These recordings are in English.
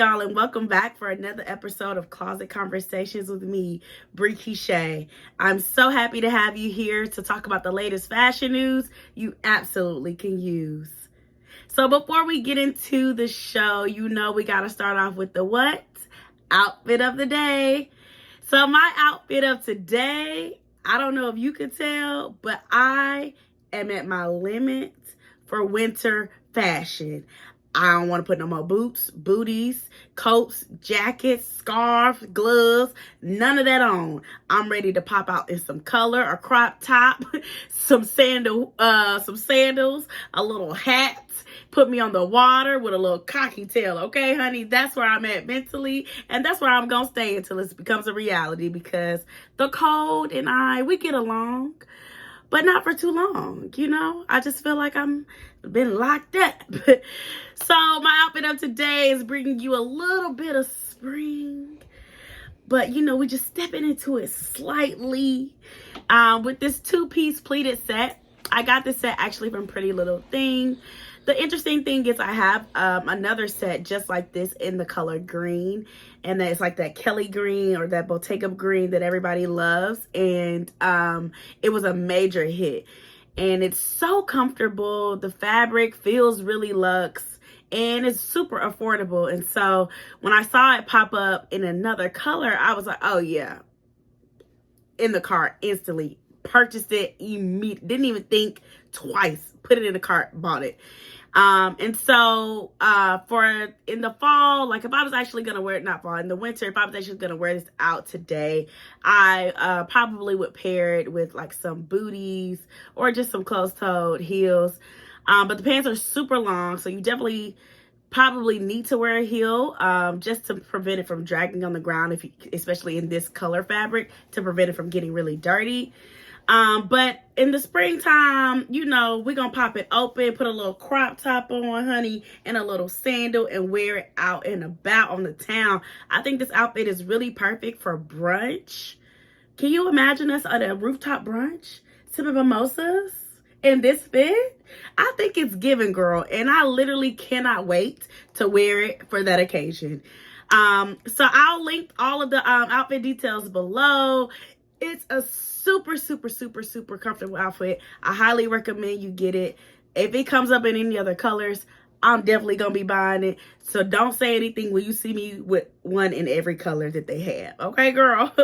y'all, and welcome back for another episode of Closet Conversations with me, Bre Keshae. I'm so happy to have you here to talk about the latest fashion news you absolutely can use. So before we get into the show, you know we got to start off with the what? Outfit of the day. So my outfit of today, I don't know if you could tell, but I am at my limit for winter fashion. I don't want to put no more boots, booties, coats, jackets, scarves, gloves, none of that on. I'm ready to pop out in some color, a crop top, some sandals, a little hat, put me on the water with a little cocky tail. Okay, honey, that's where I'm at mentally, and that's where I'm going to stay until it becomes a reality, because the cold and we get along, but not for too long, you know? I just feel like I'm been locked up. So my outfit of today is bringing you a little bit of spring, but you know, we're just stepping into it slightly with this two-piece pleated set. I got this set actually from Pretty Little Thing. The interesting thing is I have another set just like this in the color green, and it's like that Kelly green or that Bottega green that everybody loves, and it was a major hit, and it's so comfortable. The fabric feels really luxe, and it's super affordable. And so when I saw it pop up in another color, I was like, oh yeah, in the cart instantly, purchased it immediately, didn't even think twice, put it in the cart, bought it. And so for in the fall, like if I was actually gonna wear it, not fall, in the winter, if I was actually gonna wear this out today, I probably would pair it with like some booties or just some closed-toed heels. But the pants are super long, so you definitely probably need to wear a heel just to prevent it from dragging on the ground, especially in this color fabric, to prevent it from getting really dirty. But in the springtime, you know, we're going to pop it open, put a little crop top on, honey, and a little sandal, and wear it out and about on the town. I think this outfit is really perfect for brunch. Can you imagine us at a rooftop brunch, sipping mimosas in this fit? I think it's giving, girl, and I literally cannot wait to wear it for that occasion. So I'll link all of the outfit details below. It's a super comfortable outfit. I highly recommend you get it. If it comes up in any other colors, I'm definitely gonna be buying it. So don't say anything when you see me with one in every color that they have. Okay, girl?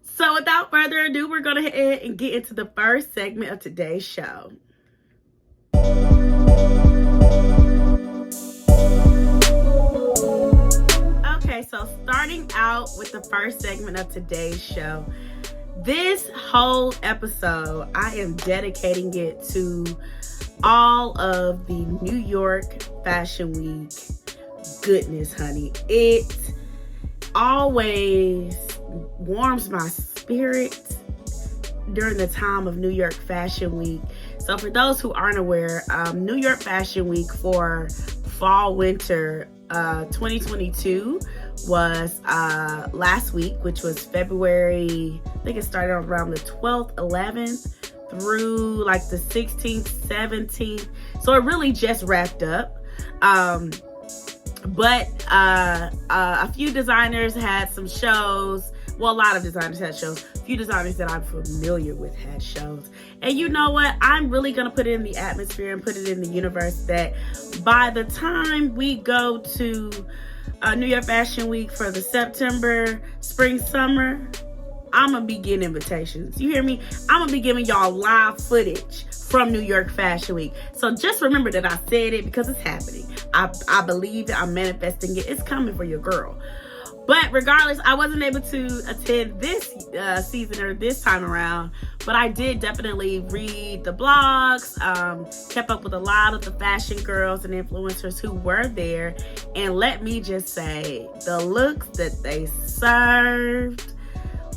So without further ado, we're gonna head and get into the first segment of today's show. Okay, so starting out with the first segment of today's show. This whole episode, I am dedicating it to all of the New York Fashion Week goodness, honey. It always warms my spirit during the time of New York Fashion Week. So for those who aren't aware, New York Fashion Week for fall winter 2022 was last week, which was February, I think it started around the 12th, 11th through like the 16th, 17th. So it really just wrapped up. But a few designers had some shows. Well, a lot of designers had shows. A few designers that I'm familiar with had shows. And you know what? I'm really going to put it in the atmosphere and put it in the universe that by the time we go to New York Fashion Week for the September, spring, summer, I'm going to be getting invitations. You hear me? I'm going to be giving y'all live footage from New York Fashion Week. So just remember that I said it because it's happening. I believe it. I'm manifesting it. It's coming for your girl. But regardless, I wasn't able to attend this season or this time around, but I did definitely read the blogs, kept up with a lot of the fashion girls and influencers who were there. And let me just say, the looks that they served,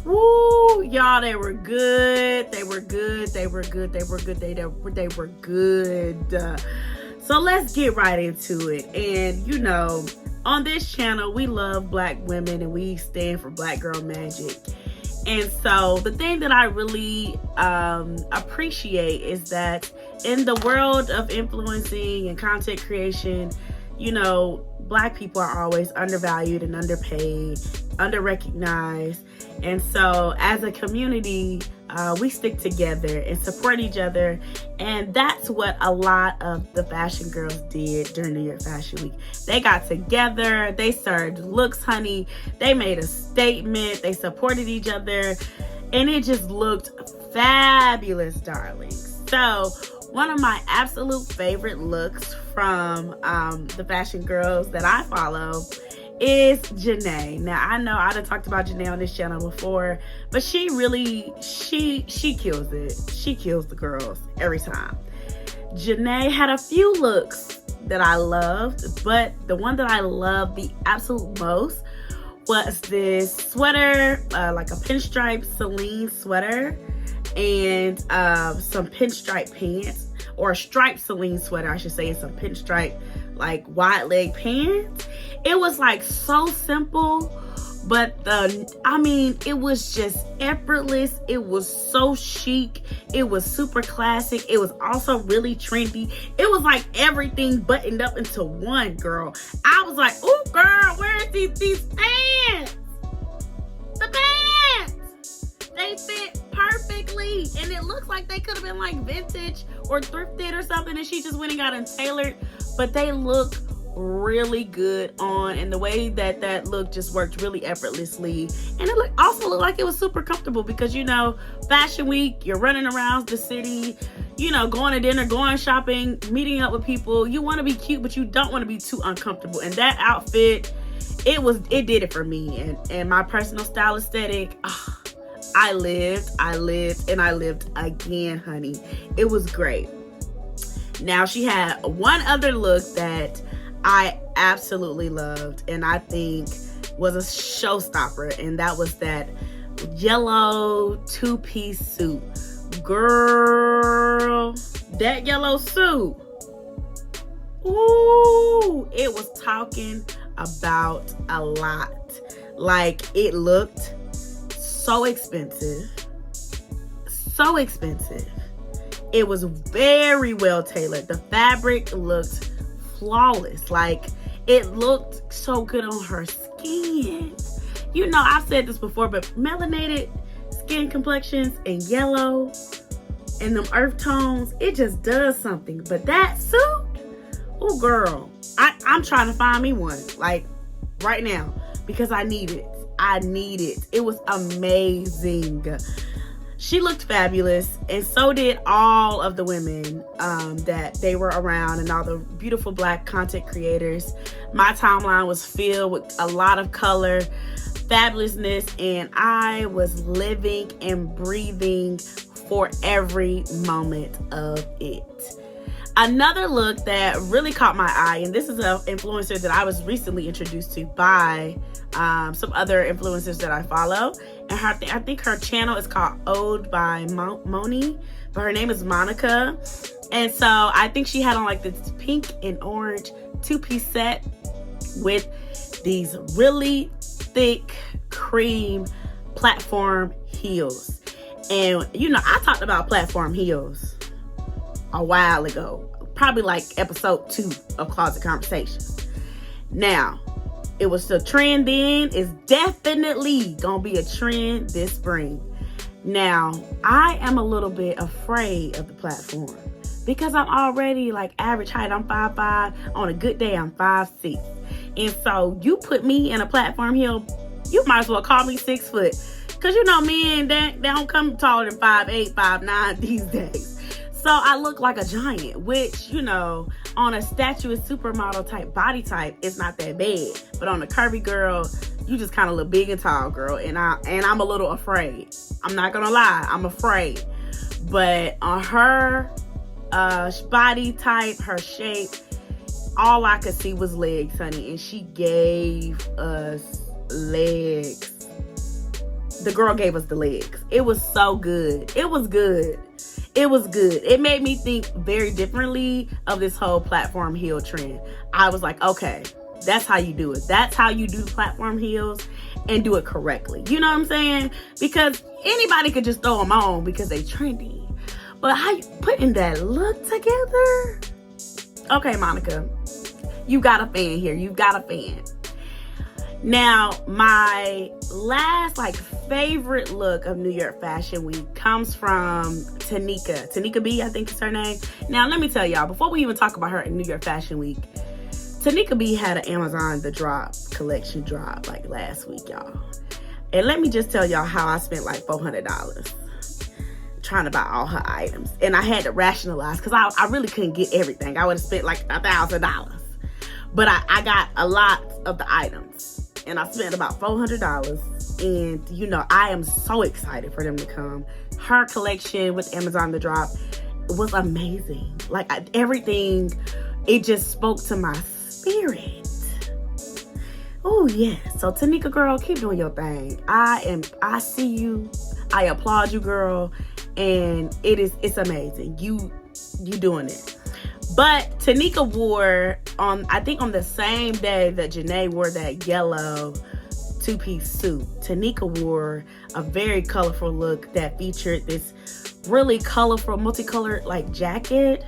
woo, y'all, they were good. They were good. They were good. They were good. They were good. So let's get right into it. And you know, on this channel, we love Black women and we stand for Black girl magic. And so the thing that I really appreciate is that in the world of influencing and content creation, you know, Black people are always undervalued and underpaid, underrecognized. And so as a community, we stick together and support each other. And that's what a lot of the fashion girls did during New York Fashion Week. They got together, they served looks, honey. They made a statement, they supported each other, and it just looked fabulous, darlings. So one of my absolute favorite looks from the fashion girls that I follow is Janae. Now, I know I done talked about Janae on this channel before, but she really, she kills it. She kills the girls every time. Janae had a few looks that I loved, but the one that I loved the absolute most was this sweater, like a pinstripe Celine sweater, and some pinstripe pants, or a striped Celine sweater, I should say, and some pinstripe like wide leg pants. It was like so simple, but it was just effortless. It was so chic. It was super classic. It was also really trendy. It was like everything buttoned up into one, girl. I was like, oh girl, where's these pants? The pants! They fit perfectly, and it looks like they could have been like vintage or thrifted or something, and she just went and got them tailored, but they look really good on, and the way that look just worked really effortlessly, and it also looked like it was super comfortable, because Fashion Week, you're running around the city, going to dinner, going shopping, meeting up with people. You want to be cute, but you don't want to be too uncomfortable, and that outfit, it did it for me. And my personal style aesthetic, I lived again, honey. It was great. Now, she had one other look that I absolutely loved, and I think was a showstopper, and that was that yellow two-piece suit. Girl, that yellow suit, ooh, it was talking about a lot. Like, it looked so expensive. It was very well tailored. The fabric looked flawless. Like, it looked so good on her skin. I've said this before, but melanated skin complexions and yellow and them earth tones, it just does something. But that suit, oh girl, I'm trying to find me one, like, right now, because I need it. It was amazing. She looked fabulous, and so did all of the women that they were around, and all the beautiful Black content creators. My timeline was filled with a lot of color, fabulousness, and I was living and breathing for every moment of it. Another look that really caught my eye, and this is an influencer that I was recently introduced to by some other influencers that I follow, and I think her channel is called Ode by Moni, but her name is Monica. And so I think she had on like this pink and orange two-piece set with these really thick cream platform heels. And I talked about platform heels a while ago, probably like episode 2 of Closet Conversations. Now, it was the trend then. It's definitely gonna be a trend this spring. Now, I am a little bit afraid of the platform because I'm already like average height. I'm 5'5". On a good day, I'm 5'6". And so you put me in a platform heel, you might as well call me 6 foot. Because men, they don't come taller than 5'8", 5'9" these days. So I look like a giant, which, on a statuous supermodel type body type, it's not that bad. But on a curvy girl, you just kind of look big and tall, girl. And I'm a little afraid. I'm not gonna lie, I'm afraid. But on her body type, her shape, all I could see was legs, honey. And she gave us legs. The girl gave us the legs. It was so good. It was good. It made me think very differently of this whole platform heel trend. I was like, okay, that's how you do it. That's how you do platform heels and do it correctly. You know what I'm saying? Because anybody could just throw them on because they trendy. But how you putting that look together? Okay, Monica, You got a fan here. You got a fan. Now, my last favorite look of New York Fashion Week comes from Tanika B, I think is her name. Now, let me tell y'all, before we even talk about her in New York Fashion Week, Tanika B had an Amazon The Drop collection drop last week, y'all. And let me just tell y'all how I spent $400 trying to buy all her items. And I had to rationalize because I really couldn't get everything. I would have spent $1,000. But I got a lot of the items. And I spent about $400. And, I am so excited for them to come. Her collection with Amazon The Drop was amazing. Everything, it just spoke to my spirit. Oh, yeah. So, Tanika, girl, keep doing your thing. I see you. I applaud you, girl. And it's amazing. You doing it. But Tanika wore, I think on the same day that Janae wore that yellow two-piece suit, Tanika wore a very colorful look that featured this really colorful, multicolored jacket.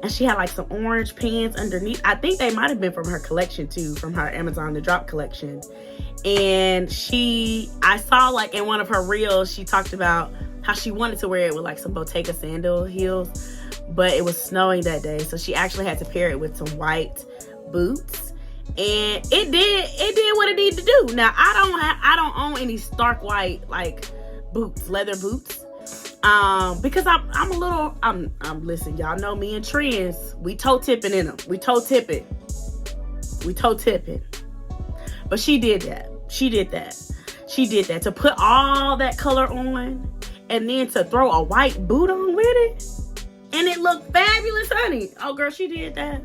And she had some orange pants underneath. I think they might have been from her collection too, from her Amazon The Drop collection. And I saw in one of her reels, she talked about how she wanted to wear it with some Bottega sandal heels. But it was snowing that day, so she actually had to pair it with some white boots, and it did what it needed to do. Now I don't own any stark white boots, leather boots, because I'm listen, y'all know me and trends. We toe tipping in them. We toe tipping. But she did that. She did that to put all that color on, and then to throw a white boot on with it. And it looked fabulous, honey. Oh, girl, she did that.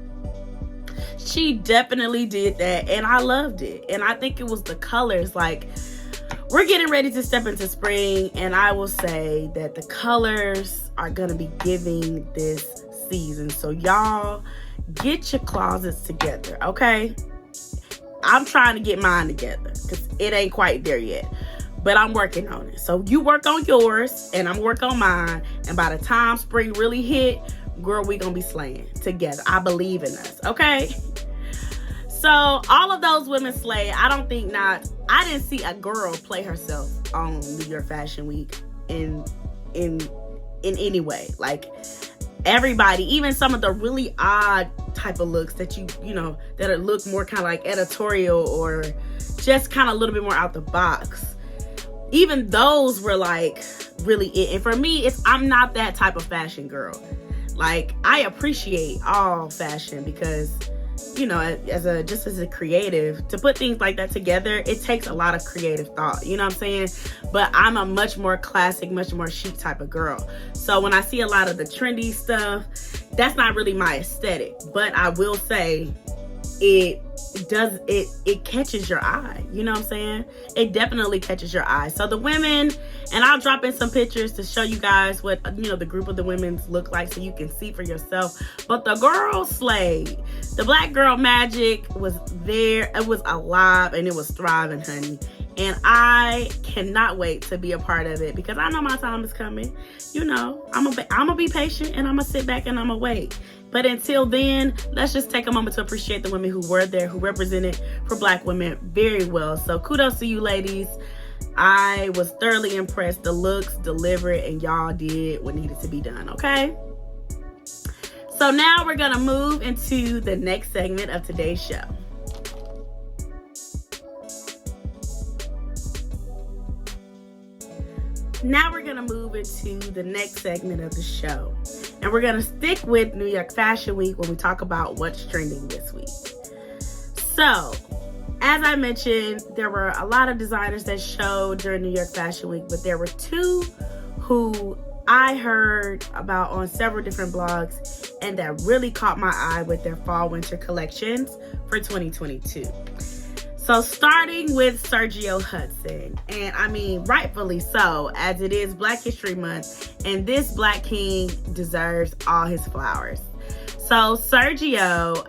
She definitely did that. And I loved it. And I think it was the colors. We're getting ready to step into spring. And I will say that the colors are going to be giving this season. So, y'all, get your closets together, okay? I'm trying to get mine together because it ain't quite there yet. But I'm working on it. So you work on yours and I'm working on mine. And by the time spring really hit, girl, we gonna be slaying together. I believe in us, okay? So all of those women slay. I didn't see a girl play herself on New York Fashion Week in any way. Everybody, even some of the really odd type of looks that that look more kind of editorial or just kind of a little bit more out the box. Even those were really it. And for me, I'm not that type of fashion girl. I appreciate all fashion because, as a creative, to put things like that together, it takes a lot of creative thought. You know what I'm saying? But I'm a much more classic, much more chic type of girl. So when I see a lot of the trendy stuff, that's not really my aesthetic. But I will say it catches your eye. You know what I'm saying? It definitely catches your eye. So the women, and I'll drop in some pictures to show you guys what the group of the women look like so you can see for yourself. But the girls slayed. The Black Girl Magic was there. It was alive and it was thriving, honey. And I cannot wait to be a part of it because I know my time is coming. I'm gonna be patient and I'm gonna sit back and I'm gonna wait. But until then, let's just take a moment to appreciate the women who were there, who represented for Black women very well. So kudos to you ladies. I was thoroughly impressed. The looks delivered and y'all did what needed to be done, okay? So now we're gonna move into the next segment of today's show. Now we're going to move into the next segment of the show. And we're going to stick with New York Fashion Week when we talk about what's trending this week. So, as I mentioned, there were a lot of designers that showed during New York Fashion Week, but there were two who I heard about on several different blogs and that really caught my eye with their fall-winter collections for 2022. So starting with Sergio Hudson, and I mean rightfully so, as it is Black History Month, and this Black King deserves all his flowers. So Sergio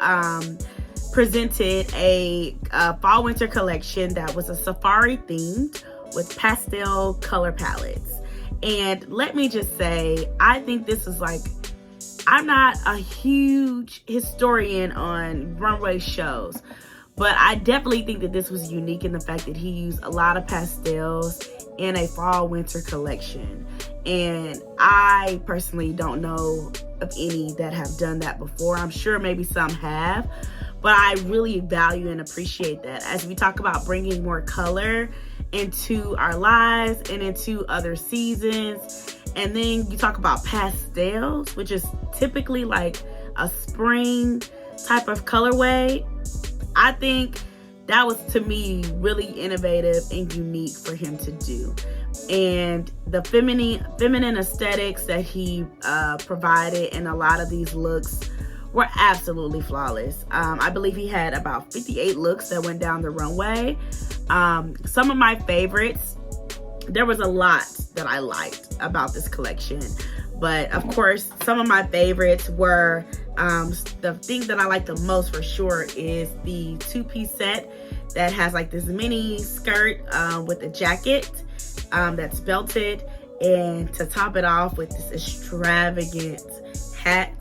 presented a fall-winter collection that was a safari themed with pastel color palettes. And let me just say, I think this is I'm not a huge historian on runway shows, but I definitely think that this was unique in the fact that he used a lot of pastels in a fall winter collection. And I personally don't know of any that have done that before. I'm sure maybe some have, but I really value and appreciate that as we talk about bringing more color into our lives and into other seasons. And then you talk about pastels, which is typically like a spring type of colorway. I think that was, to me, really innovative and unique for him to do. And the feminine aesthetics that he provided in a lot of these looks were absolutely flawless. I believe he had about 58 looks that went down the runway. Some of my favorites, there was a lot that I liked about this collection. But of course, some of my favorites were, the thing that I like the most for sure is the two-piece set that has like this mini skirt with a jacket that's belted, and to top it off with this extravagant hat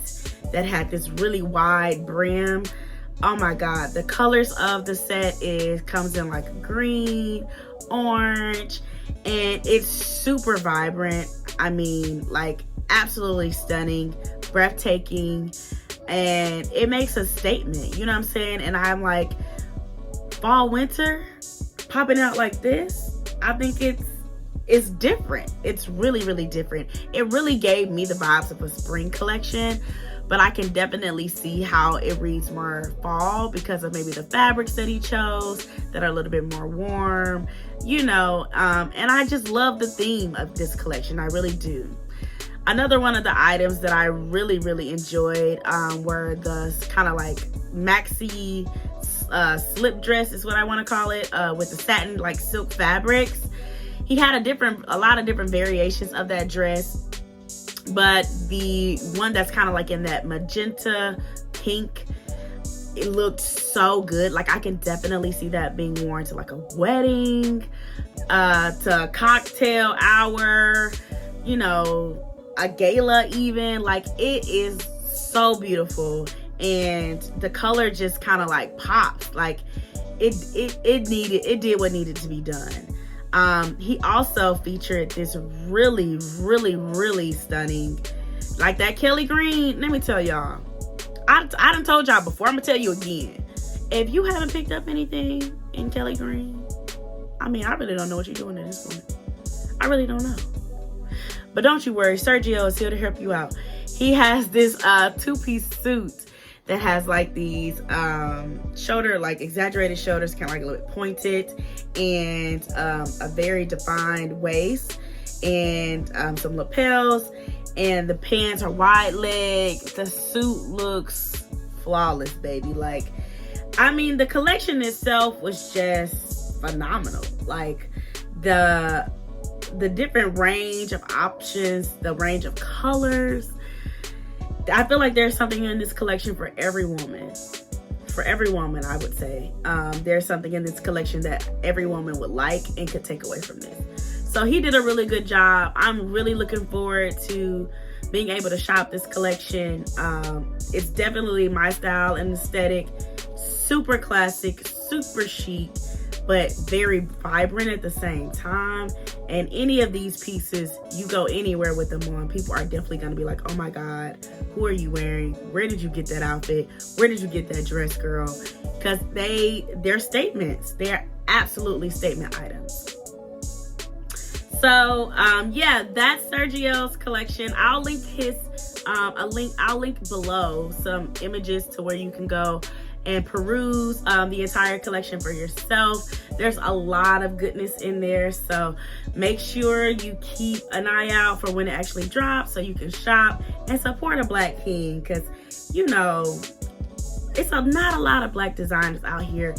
that had this really wide brim. Oh my God, the colors of the set comes in like green, orange, and it's super vibrant. I mean, like absolutely stunning, breathtaking, and it makes a statement, you know what I'm saying? And I'm like, fall, winter, popping out like this, I think it's different. It's really, really different. It really gave me the vibes of a spring collection, but I can definitely see how it reads more fall because of maybe the fabrics that he chose that are a little bit more warm, you know, and I just love the theme of this collection. I really do. Another one of the items that I really, really enjoyed were the kind of like maxi slip dress is what I want to call it, with the satin like silk fabrics. He had a lot of different variations of that dress, but the one that's kind of like in that magenta pink, it looked so good. Like I can definitely see that being worn to like a wedding, to a cocktail hour, you know, a gala even. Like it is so beautiful, and the color just kind of like pops. Like it did what needed to be done. He also featured this really, really, really stunning, like that Kelly green. Let me tell y'all, I done told y'all before, I'm gonna tell you again. If you haven't picked up anything in Kelly green, I mean, I really don't know what you're doing at this point. I really don't know. But don't you worry, Sergio is here to help you out. He has this two-piece suit that has like these shoulder, like exaggerated shoulders, kind of like a little bit pointed, and a very defined waist, and some lapels, and the pants are wide leg. The suit looks flawless, baby. Like, I mean, the collection itself was just phenomenal. Like the different range of options, the range of colors. I feel like there's something in this collection for every woman. For every woman, I would say. There's something in this collection that every woman would like and could take away from this. So he did a really good job. I'm really looking forward to being able to shop this collection. It's definitely my style and aesthetic. Super classic, super chic, but very vibrant at the same time. And any of these pieces, you go anywhere with them on, people are definitely going to be like, oh my God, who are you wearing? Where did you get that outfit? Where did you get that dress, girl? Because they're statements. They're absolutely statement items. So yeah, that's Sergio's collection. I'll link I'll link below some images to where you can go and peruse the entire collection for yourself. There's a lot of goodness in there, so make sure you keep an eye out for when it actually drops so you can shop and support a Black king, because you know it's not a lot of Black designers out here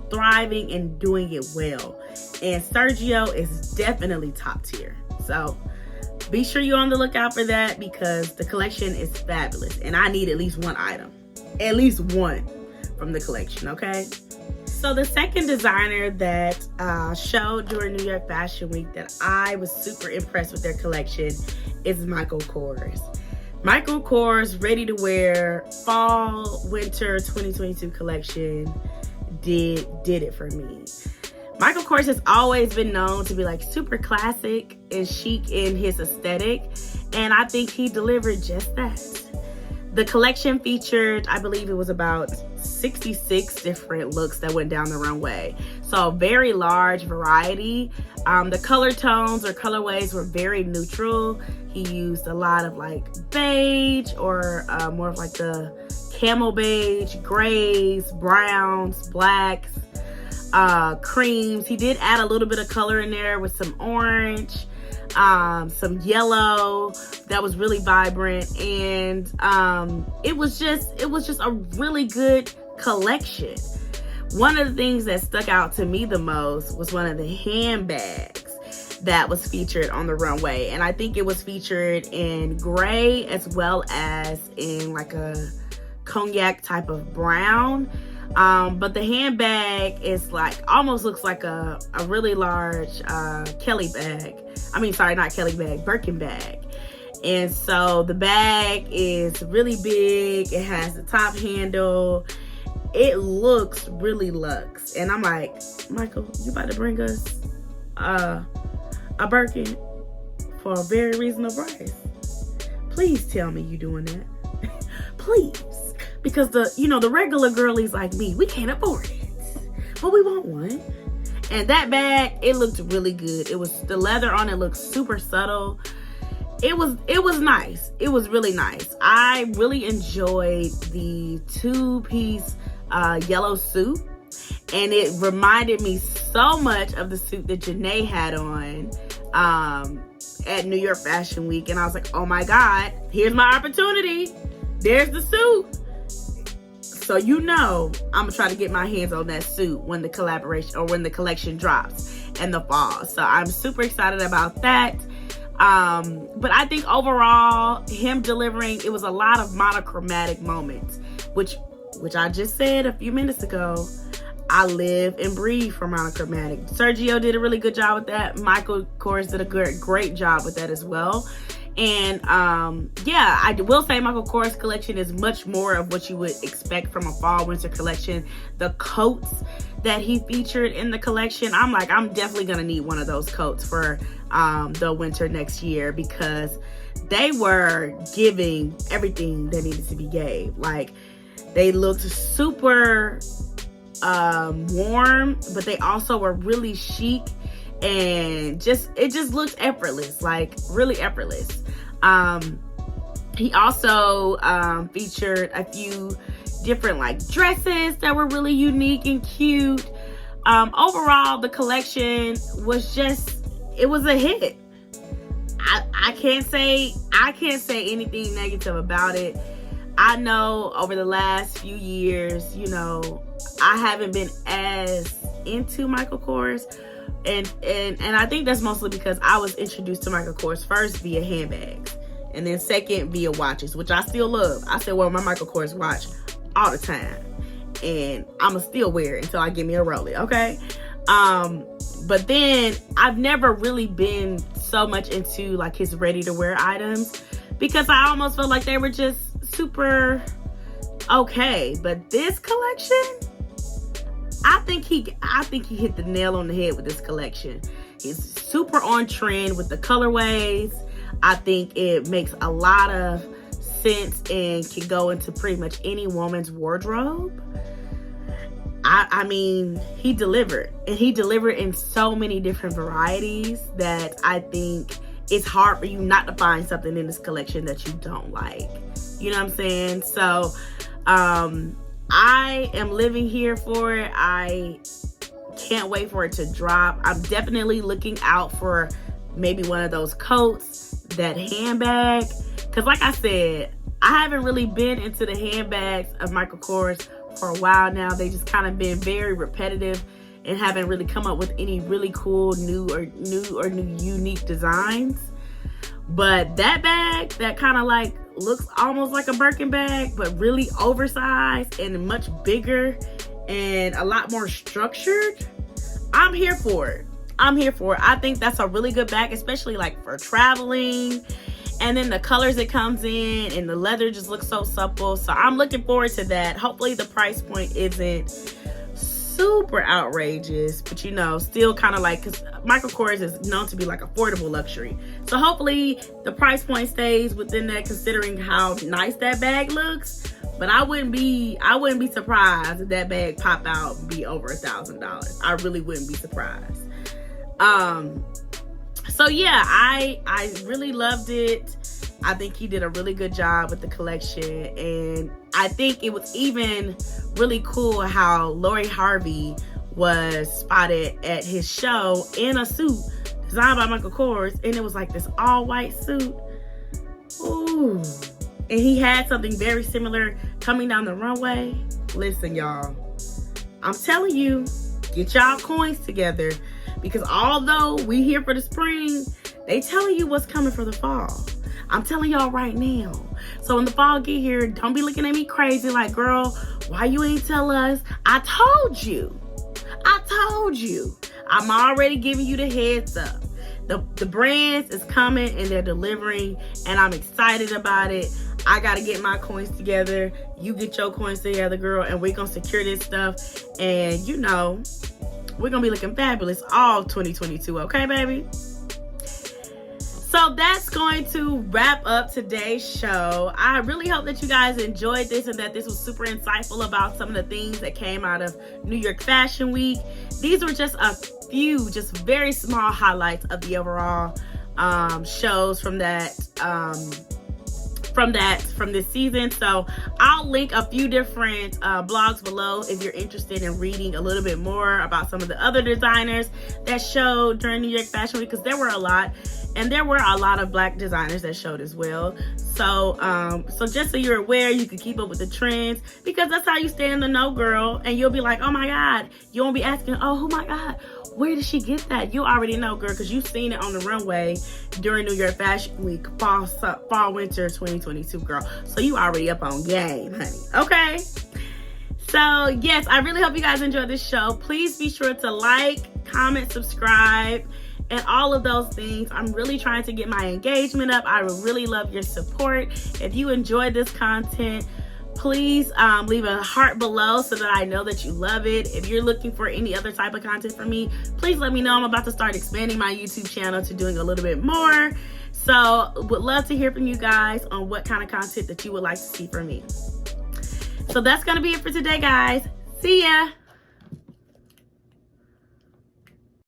thriving and doing it well, and Sergio is definitely top tier. So be sure you're on the lookout for that, because the collection is fabulous and I need at least one item, at least one from the collection, okay? So the second designer that showed during New York Fashion Week that I was super impressed with their collection is Michael Kors. Michael Kors ready to wear fall winter 2022 collection did it for me. Michael Kors has always been known to be like super classic and chic in his aesthetic, and I think he delivered just that. The collection featured, I believe it was about 66 different looks that went down the runway. So a very large variety. The color tones or colorways were very neutral. He used a lot of like beige or more of like the camel beige, grays, browns, blacks, creams. He did add a little bit of color in there with some orange, some yellow that was really vibrant, and it was just a really good collection. One of the things that stuck out to me the most was one of the handbags that was featured on the runway, and I think it was featured in gray as well as in like a cognac type of brown. But the handbag is like, almost looks like a really large Kelly bag. I mean, sorry, not Kelly bag, Birkin bag. And so the bag is really big. It has the top handle. It looks really luxe. And I'm like, Michael, you about to bring us a Birkin for a very reasonable price. Please tell me you doing that. Please. Because the regular girlies like me, we can't afford it, but we want one. And that bag, it looked really good. It was, the leather on it looked super subtle. It was nice. It was really nice. I really enjoyed the 2-piece yellow suit, and it reminded me so much of the suit that Janae had on at New York Fashion Week. And I was like, oh my God, here's my opportunity. There's the suit. So I'm gonna try to get my hands on that suit when the collaboration or when the collection drops in the fall. So I'm super excited about that. But I think overall, him delivering, it was a lot of monochromatic moments, which I just said a few minutes ago. I live and breathe for monochromatic. Sergio did a really good job with that. Michael Kors did a great job with that as well. And I will say Michael Kors collection is much more of what you would expect from a fall winter collection. The coats that he featured in the collection, I'm definitely gonna need one of those coats for the winter next year, because they were giving everything that needed to be gave. Like, they looked super warm, but they also were really chic, and it just looked effortless, like really effortless. He also featured a few different like dresses that were really unique and cute. Overall, the collection was it was a hit. I can't say anything negative about it. I know over the last few years, I haven't been as into Michael Kors. And I think that's mostly because I was introduced to Michael Kors first via handbags, and then second via watches, which I still love. I still wear my Michael Kors watch all the time, and I'ma still wear it until I get me a Rolex, okay? But then I've never really been so much into like his ready-to-wear items, because I almost felt like they were just super okay. But this collection, I think he hit the nail on the head with this collection. He's super on trend with the colorways. I think it makes a lot of sense and can go into pretty much any woman's wardrobe. I mean, he delivered, and he delivered in so many different varieties that I think it's hard for you not to find something in this collection that you don't like. You know what I'm saying? So, I am living here for it. I can't wait for it to drop. I'm definitely looking out for maybe one of those coats, that handbag. Because like I said, I haven't really been into the handbags of Michael Kors for a while now. They just kind of been very repetitive and haven't really come up with any really cool new unique designs. But that bag, that kind of like looks almost like a Birkin bag, but really oversized and much bigger and a lot more structured, I'm here for it. I think that's a really good bag, especially like for traveling And then the colors it comes in and the leather just looks so supple. So I'm looking forward to that. Hopefully the price point isn't super outrageous, but you know, still kind of like, because Michael Kors is known to be like affordable luxury. So hopefully the price point stays within that, considering how nice that bag looks. But I wouldn't be surprised if that bag pop out and be over $1,000. I really wouldn't be surprised. So yeah, I really loved it. I think he did a really good job with the collection, and I think it was even really cool how Lori Harvey was spotted at his show in a suit designed by Michael Kors, and it was like this all-white suit. Ooh. And he had something very similar coming down the runway. Listen, y'all, I'm telling you, get y'all coins together, because although we here for the spring, they telling you what's coming for the fall. I'm telling y'all right now. So when the fall get here, don't be looking at me crazy like, girl, why you ain't tell us? I told you. I'm already giving you the heads up. The brands is coming and they're delivering, and I'm excited about it. I got to get my coins together. You get your coins together, girl, and we're going to secure this stuff. And, you know, we're going to be looking fabulous all 2022. Okay, baby? So that's going to wrap up today's show. I really hope that you guys enjoyed this and that this was super insightful about some of the things that came out of New York Fashion Week. These were just a few, just very small highlights of the overall shows from this season. So I'll link a few different blogs below if you're interested in reading a little bit more about some of the other designers that showed during New York Fashion Week, because there were a lot. And there were a lot of Black designers that showed as well. So so just so you're aware, you can keep up with the trends, because that's how you stay in the know, girl. And you'll be like, oh my God. You won't be asking, oh my God, where did she get that? You already know, girl, because you've seen it on the runway during New York Fashion Week, fall winter 2022, girl. So you already up on game, honey. Okay? So yes, I really hope you guys enjoyed this show. Please be sure to like, comment, subscribe, and all of those things. I'm really trying to get my engagement up. I would really love your support. If you enjoyed this content, please leave a heart below so that I know that you love it. If you're looking for any other type of content from me, please let me know. I'm about to start expanding my YouTube channel to doing a little bit more. So would love to hear from you guys on what kind of content that you would like to see from me. So that's going to be it for today, guys. See ya.